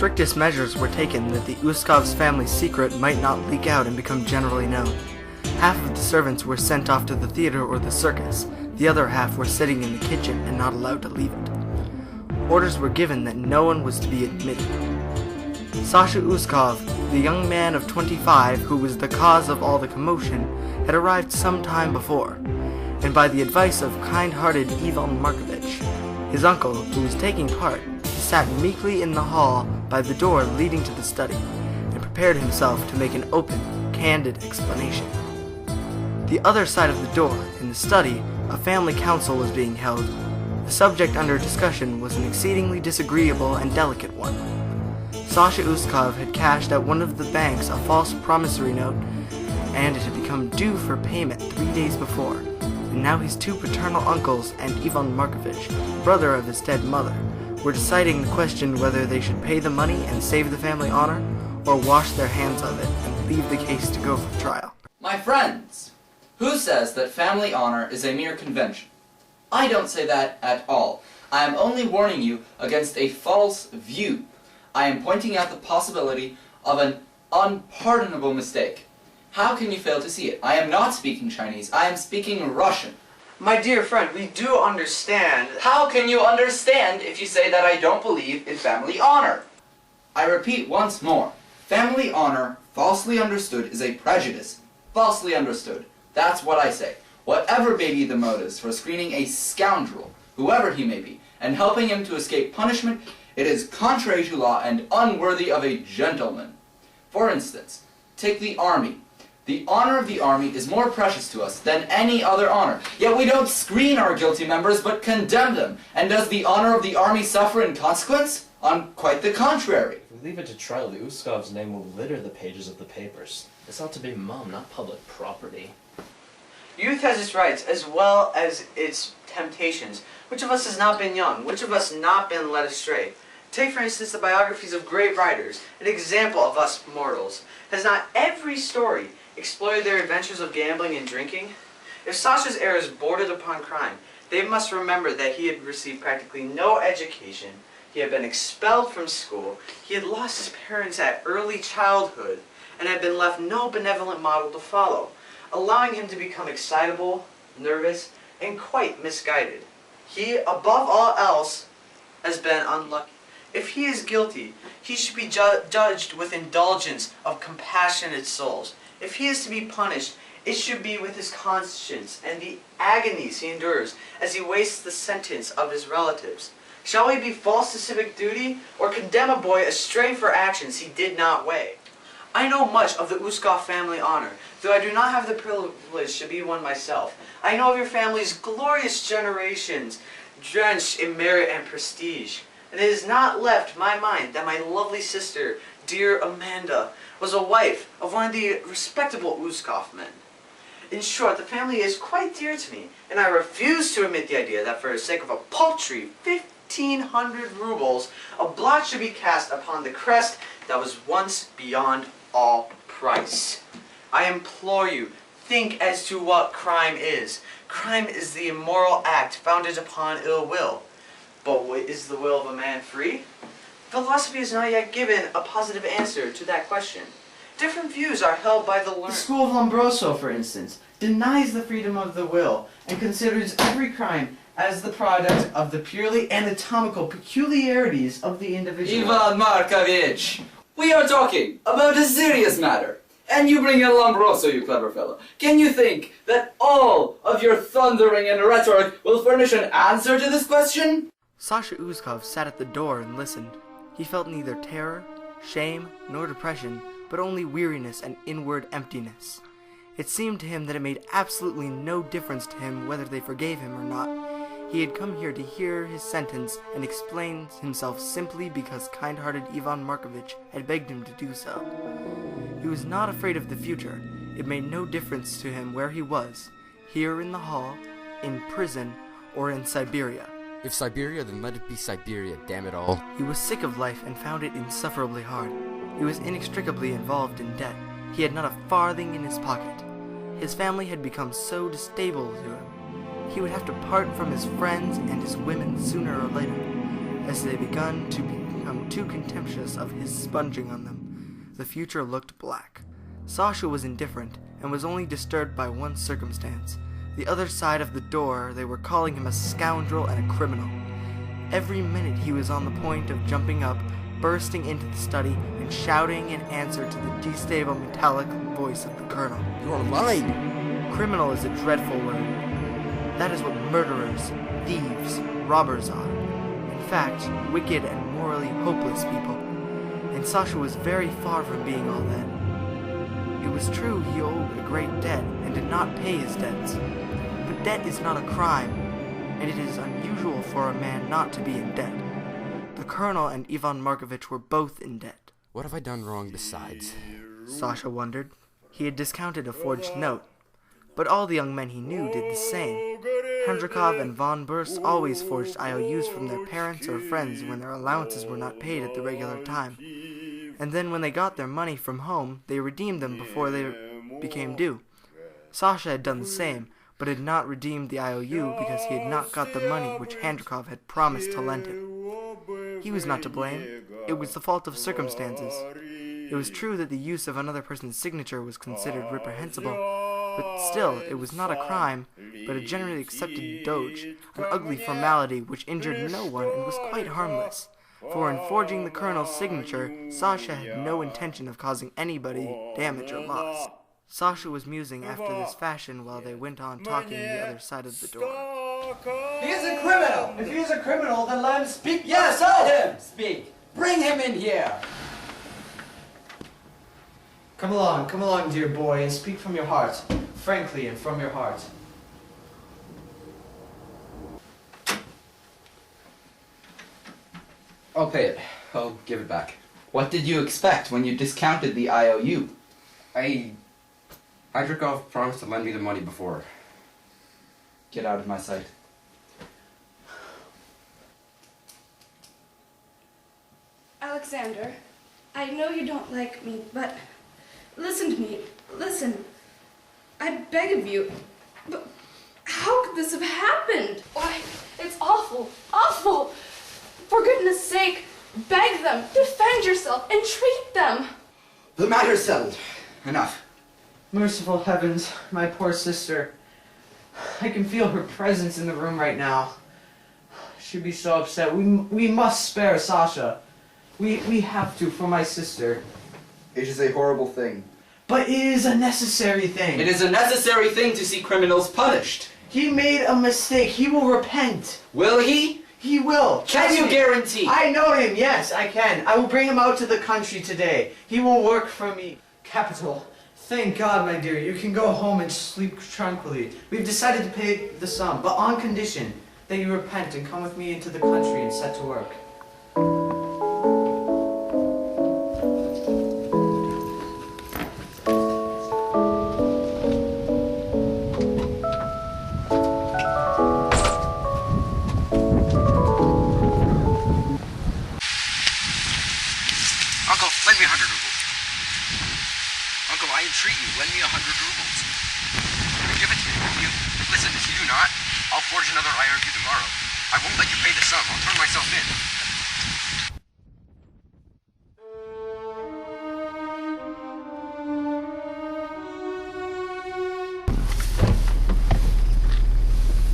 strictest measures were taken that the Uskov's family secret might not leak out and become generally known. Half of the servants were sent off to the theater or the circus. The other half were sitting in the kitchen and not allowed to leave it. Orders were given that no one was to be admitted. Sasha Uskov, the young man of 25 who was the cause of all the commotion, had arrived some time before, and by the advice of kind-hearted Ivan Markovich, his uncle, who was taking part, sat meekly in the hall by the door leading to the study, and prepared himself to make an open, candid explanation. The other side of the door, in the study, a family council was being held. The subject under discussion was an exceedingly disagreeable and delicate one. Sasha Uskov had cashed at one of the banks a false promissory note, and it had become due for payment 3 days before, and now his two paternal uncles and Ivan Markovich, brother of his dead mother, were deciding the question whether they should pay the money and save the family honor, or wash their hands of it and leave the case to go for trial. My friends, who says that family honor is a mere convention? I don't say that at all. I am only warning you against a false view. I am pointing out the possibility of an unpardonable mistake. How can you fail to see it? I am not speaking Chinese. I am speaking Russian. My dear friend, we do understand. How can you understand if you say that I don't believe in family honor? I repeat once more. Family honor, falsely understood, is a prejudice. Falsely understood. That's what I say. Whatever may be the motives for screening a scoundrel, whoever he may be, and helping him to escape punishment, it is contrary to law and unworthy of a gentleman. For instance, take the army. The honor of the army is more precious to us than any other honor. Yet we don't screen our guilty members, but condemn them. And does the honor of the army suffer in consequence? On quite the contrary. If we leave it to trial, the Uskov's name will litter the pages of the papers. This ought to be not public property. Youth has its rights as well as its temptations. Which of us has not been young? Which of us not been led astray? Take, for instance, the biographies of great writers, an example of us mortals. Has not every story explored their adventures of gambling and drinking? If Sasha's errors bordered upon crime, they must remember that he had received practically no education, he had been expelled from school, he had lost his parents at early childhood, and had been left no benevolent model to follow, allowing him to become excitable, nervous, and quite misguided. He, above all else, has been unlucky. If he is guilty, he should be judged with indulgence of compassionate souls. If he is to be punished, it should be with his conscience and the agonies he endures as he wastes the sentence of his relatives. Shall we be false to civic duty, or condemn a boy astray for actions he did not weigh? I know much of the Uskov family honor, though I do not have the privilege to be one myself. I know of your family's glorious generations, drenched in merit and prestige. And it has not left my mind that my lovely sister, dear Amanda, was a wife of one of the respectable Uskov men. In short, the family is quite dear to me, and I refuse to admit the idea that for the sake of a paltry 1,500 rubles, a blot should be cast upon the crest that was once beyond all price. I implore you, think as to what crime is. Crime is the immoral act founded upon ill will. But is the will of a man free? Philosophy has not yet given a positive answer to that question. Different views are held by the learned. The school of Lombroso, for instance, denies the freedom of the will and considers every crime as the product of the purely anatomical peculiarities of the individual. Ivan Markovich, we are talking about a serious matter. And you bring in Lombroso, you clever fellow. Can you think that all of your thundering and rhetoric will furnish an answer to this question? Sasha Uskov sat at the door and listened. He felt neither terror, shame, nor depression, but only weariness and inward emptiness. It seemed to him that it made absolutely no difference to him whether they forgave him or not. He had come here to hear his sentence and explain himself simply because kind-hearted Ivan Markovich had begged him to do so. He was not afraid of the future. It made no difference to him where he was, here in the hall, in prison, or in Siberia. If Siberia, then let it be Siberia, damn it all. He was sick of life and found it insufferably hard. He was inextricably involved in debt. He had not a farthing in his pocket. His family had become so distasteful to him. He would have to part from his friends and his women sooner or later, as they begun to become become too contemptuous of his sponging on them. The future looked black. Sasha was indifferent, and was only disturbed by one circumstance. The other side of the door, they were calling him a scoundrel and a criminal. Every minute he was on the point of jumping up, bursting into the study, and shouting in answer to the destable metallic voice of the colonel. You're lying! Criminal is a dreadful word. That is what murderers, thieves, robbers are. In fact, wicked and morally hopeless people. And Sasha was very far from being all that. It was true he owed a great debt and did not pay his debts. But debt is not a crime, and it is unusual for a man not to be in debt. The colonel and Ivan Markovitch were both in debt. What have I done wrong besides? Sasha wondered. He had discounted a forged note, but all the young men he knew did the same. Hendrikov and von Burst always forged IOUs from their parents or friends when their allowances were not paid at the regular time. And then when they got their money from home, they redeemed them before they became due. Sasha had done the same, but had not redeemed the IOU because he had not got the money which Hendrikov had promised to lend him. He was not to blame. It was the fault of circumstances. It was true that the use of another person's signature was considered reprehensible, but still it was not a crime, but a generally accepted doge, an ugly formality which injured no one and was quite harmless. For in forging the colonel's signature, Sasha had no intention of causing anybody damage or loss. Sasha was musing after this fashion while they went on talking the other side of the door. He is a criminal! If he is a criminal, then let him speak. Yes, let him speak! Bring him in here! Come along, dear boy, and speak from your heart. Frankly and from your heart. I'll pay it. I'll give it back. What did you expect when you discounted the IOU? Hydrikov promised to lend me the money before. Get out of my sight. Alexander, I know you don't like me, but listen to me. Listen. I beg of you. But how could this have happened? Why, it's awful. Awful. For goodness sake, beg them, defend yourself, entreat them. The matter's settled. Enough. Merciful heavens, my poor sister. I can feel her presence in the room right now. She'd be so upset. We must spare Sasha. We have to, for my sister. It is a horrible thing. But it is a necessary thing. It is a necessary thing to see criminals punished. He made a mistake. He will repent. Will he? He will. Can Trust you me. guarantee? I know him, yes, I can. I will bring him out to the country today. He will work for me. Capital. Thank God, my dear. You can go home and sleep tranquilly. We've decided to pay the sum, but on condition that you repent and come with me into the country and set to work. Uncle, lend me 100 rubles. Uncle, I entreat you, lend me 100 rubles. You give it to me, won't you? Listen, if you do not, I'll forge another IOU tomorrow. I won't let you pay the sum. I'll turn myself in.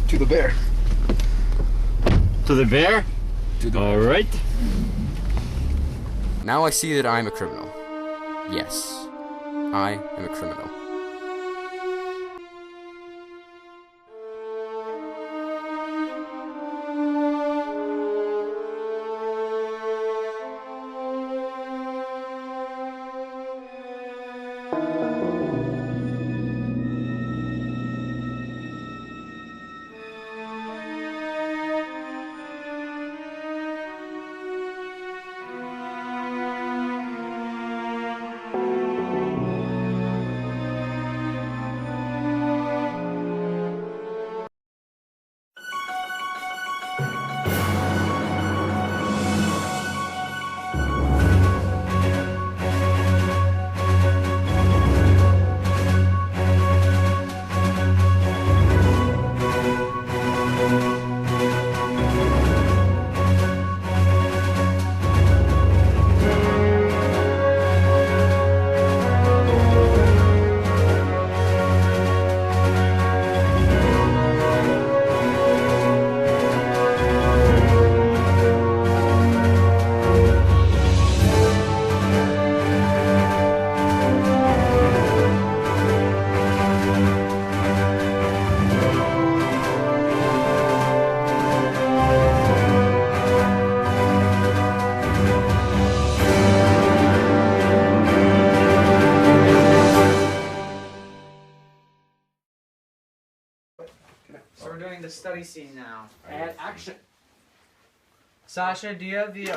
To the bear. To the bear? All right. Now I see that I am a criminal. Yes, I am a criminal. entering the study scene now. And action. Sasha, do you have the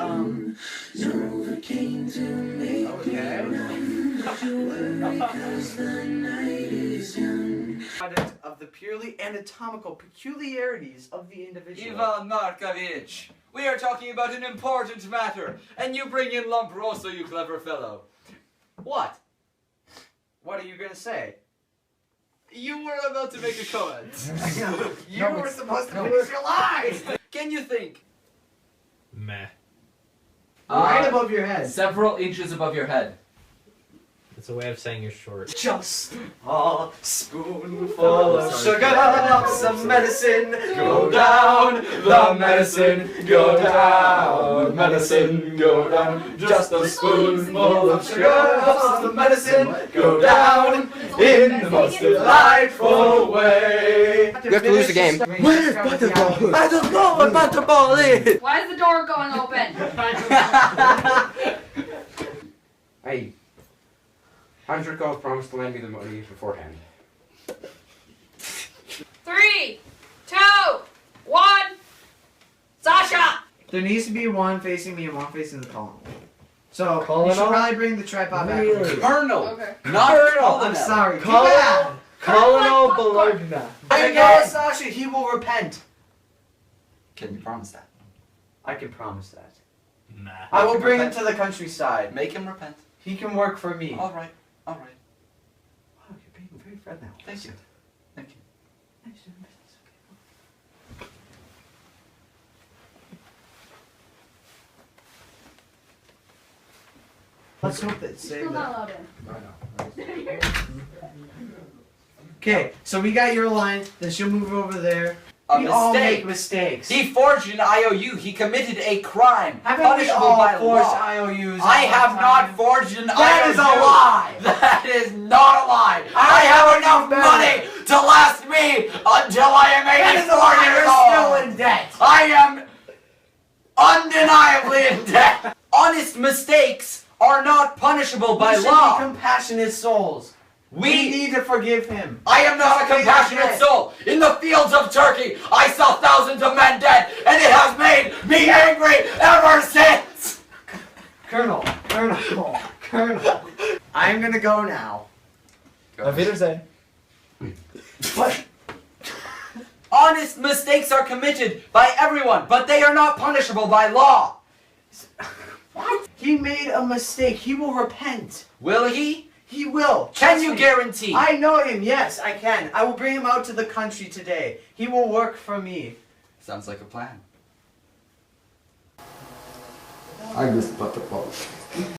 of the purely anatomical peculiarities of the individual. Ivan Markovich, we are talking about an important matter, and you bring in Lombroso, you clever fellow. What? What are you gonna say? You were about to make a comment. You were supposed to finish your line! Can you think? Meh. Right above your head. Several inches above your head. It's a way of saying you're short. Just a spoonful of sugar, some medicine, go down, the medicine, go down, medicine, go down. Just a spoonful of sugar, some medicine, go down, in the most delightful way. You have to lose the game. Where's Butterball? I don't know what Butterball is! Why is the door going open? Hey, Anton Chekhov promised to lend me the money beforehand. 3, 2, 1. Sasha! There needs to be one facing me and one facing the colonel. So, you Colonel? should probably bring the tripod back. Really? Colonel, Okay. not I'm Colonel. sorry. Too Colonel? bad. Colonel Bologna. I know, Sasha, he will repent. Can you promise that? I can promise that. Nah. I will bring him to the countryside. Make him repent. He can work for me. All right. All right. Wow, you're being very friendly. Thank you. Thank you. Let's hope that Still saved not that. allowed in. Okay, so we got your line. Then she'll move over there. A We all make mistake. mistakes. He forged an IOU. He committed a crime. Haven't we punishable all by forged law. IOUs? I all have the not time? forged an IOU. That is a lie. That is not a lie. I have enough better. money to last me until I am That is a 84 lie. years You're old. still in debt. I am undeniably in debt. Honest mistakes are not punishable by We should law. be compassionate souls. We need to forgive him. I am not a compassionate soul. In the fields of Turkey, I saw thousands of men dead, and it has made me angry ever since. Colonel. I'm gonna go now. Auf Wiedersehen. What? Honest mistakes are committed by everyone, but they are not punishable by law. What? He made a mistake. He will repent. Will he? He will. Can Trust you me. guarantee? I know him. Yes, I can. I will bring him out to the country today. He will work for me. Sounds like a plan. I miss Butterball.